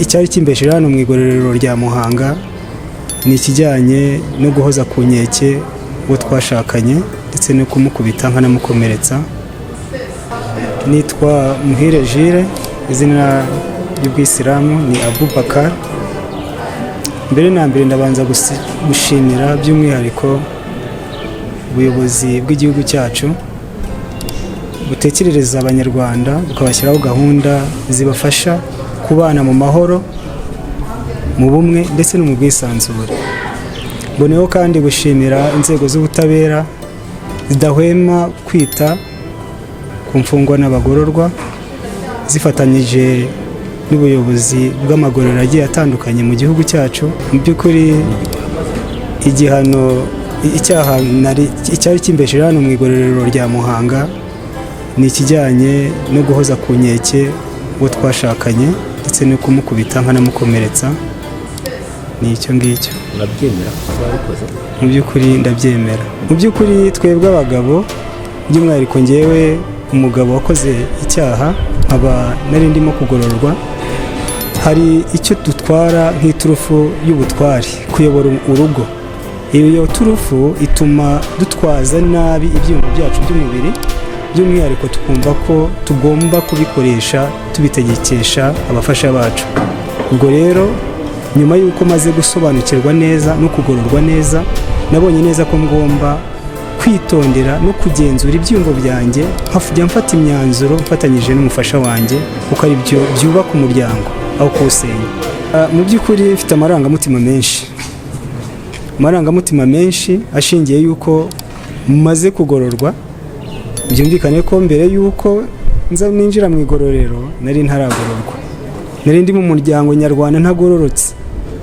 icyari kimbesheje hano mu igororero rya Muhanga ni ikijyanye no guhoza ku nkeke uwo twashakanye ndetse no kumukubita nkanamukomeretsa. Nitwa Muhire Jire, izina ry'ubwisilamu ni Abubakar. Mbere na mbere ndabanza gushimira by'umwihariko ubuyobozi bw'igihugu cyacu butekerereza abanyarwanda bukabashyiraho gahunda zibafasha kubana mu mahoro, mu bumwe ndetse no mu bwisanzure. Mboneyeho kandi gushimira inzego z'ubutabera zidahwema kwita ku mfungwa n'abagororwa, zifatanyije n'ubuyobozi bw'amagororero agiye atandukanye mu gihugu cyacu. Mu by'ukuri icyaha icyari kimbesheje hano mu igororero rya Muhanga ni ikijyanye no guhoza ku nkeke uwo twashakanye ndetse no kumukubita nkanamukomeretsa. Ni icyo ngicyo. Urabyemera ko wabikoze? Mu by'ukuri ndabyemera. Mu by'ukuri twebwe abagabo, by'umwihariko ngewe umugabo wakoze icyaha nkaba nari ndimo kugororwa, hari icyo dutwara nk'iturufu y'ubutwari, kuyobora urugo. Iyo turufu ituma dutwaza nabi ibyiyumvo byacu by'umubiri, by'umwihariko tukumva ko tugomba kubikoresha tubitegekesha abafasha bacu. Ubwo rero nyuma y'uko maze gusobanukirwa neza no kugororwa neza, nabonye neza ko ngomba kwitondera no kugenzura ibyiyumvo byanjye, nkajya mfata imyanzuro mfatanyije n'umufasha wanjye, kuko ari byo byubaka umuryango aho kuwusenya. Mu by'ukuri mfite amarangamutima menshi ashingiye yuko maze kugororwa. Byumvikane ko mbere yuko ninjira mu igororero nari ntaragororwa, nari ndi mu muryango nyarwanda ntagororotse,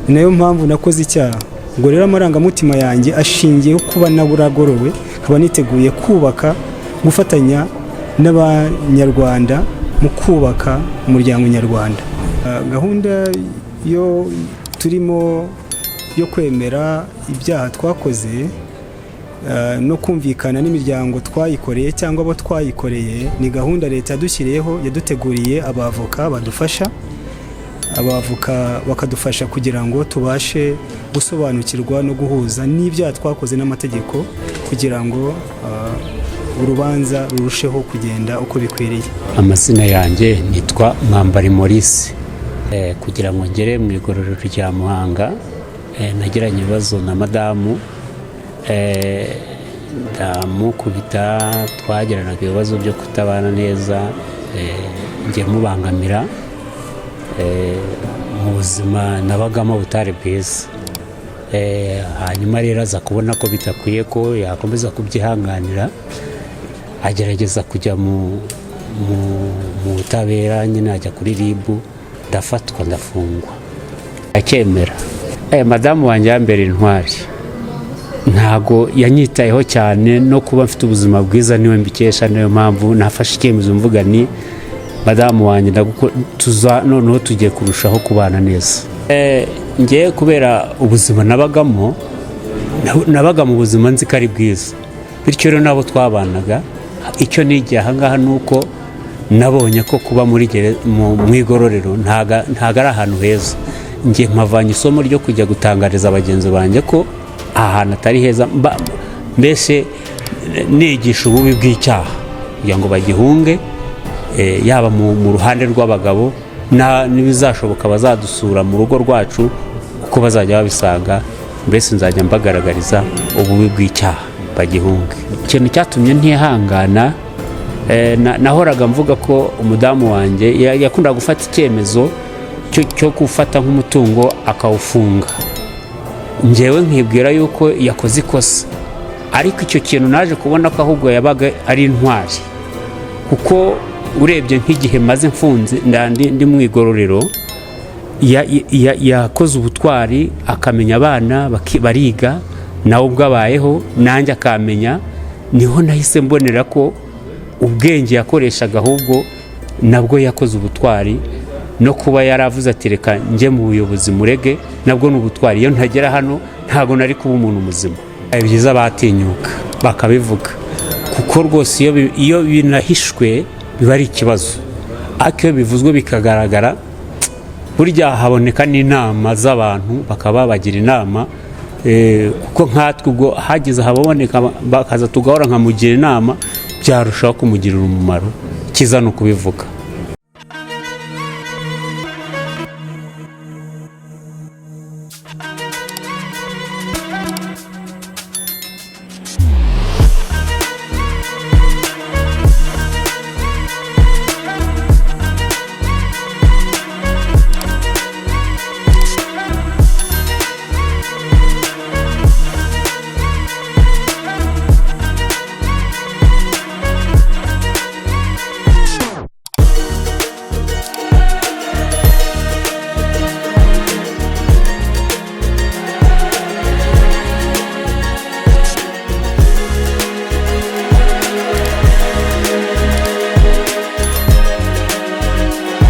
ni nayo mpamvu nakoze icyaha. Ubwo rero amarangamutima yanjye ashingiye kuba naburagorowe, nkaba niteguye gufatanya n'abanyarwanda mu kubaka umuryango nyarwanda. Gahunda yo turimo yo kwemera ibyaha twakoze no kumvikana n'imiryango twayikoreye cyangwa abo twayikoreye, ni gahunda leta yadushyiriyeho, yaduteguriye abavoka badufasha. Abavoka bakadufasha kugira ngo tubashe gusobanukirwa no guhuza n'ibyaha twakoze n'amategeko, kugira ngo urubanza rurusheho kugenda uko bikwiriye. Amazina yanjye nitwa Mwambari Maurice. Kugira ngo ngere mu igororero rya Muhanga, nagiranye ibibazo na madamu, ndamukubita, twagiranaga ibibazo byo kutabana neza, ngiye mubangamira mu buzima nabagamo butari bwiza. Hanyuma rero aza kubona ko bitakwiye ko yakomeza kubyihanganira, agerageza kujya mu butabera, nyine ajya kuri ribu, ndafatwa ndafungwa. Akemera. Madamu wanjye yambere intwari, ntago yanyitayeho cyane no kuba mfite ubuzima bwiza niwe mbikesha. Niyo mpamvu nafashe icyemezo mvuga ni madamu wanjye noneho tugiye kurushaho kubana neza. Ngiye kubera ubuzima nabaga mu buzima nzi ko ari bwiza, bityo rero nabo twabanaga. Icyo nigiye ahangaha ni uko nabonye ko kuba mu igororero ntago ari ahantu heza. Ngiye mpavanye isomo ryo kujya gutangariza abagenzi banjye ko aha hantu atari heza, mbese nigisha ububi bw'icyaha kugira ngo bagihunge, yaba mu ruhande rw'abagabo n'ibizashoboka bazadusura mu rugo rwacu, uko bazajya babisanga, mbese nzajya mbagaragariza ububi bw'icyaha bagihunge. Ikintu cyatumye ntihangana, nahoraga mvuga ko umudamu wanjye yakundaga gufata icyemezo cyo gufata nk'umutungo akawufunga. Njyewe nkibwira yuko yakoze ikosa, ariko icyo kintu naje kubona ko ahubwo yabaga ari intwari, kuko urebye nk'igihe maze mfunze ndi mu igororero, yakoze ubutwari, akamenya abana bariga, nawe ubwo abayeho nanjye akamenya. Niho nahise mbonera ko ubwenge yakoreshaga ahubwo nabwo yakoze ubutwari, no kuba yaravuze ati reka njye mu buyobozi murege, nabwo ni ubutwari. Iyo ntagera hano ntago nari kuba umuntu muzima. Byiza batinyuka bakabivuga, kuko rwose iyo binahishwe biba ari ikibazo, ariko iyo bivuzwe bikagaragara burya haboneka n'inama z'abantu bakaba bagira inama, kuko nkatwe ubwo hagize haboneka bakaza tugahora nkamugira inama byarushaho kumugirira umumaro, kiza no kubivuga.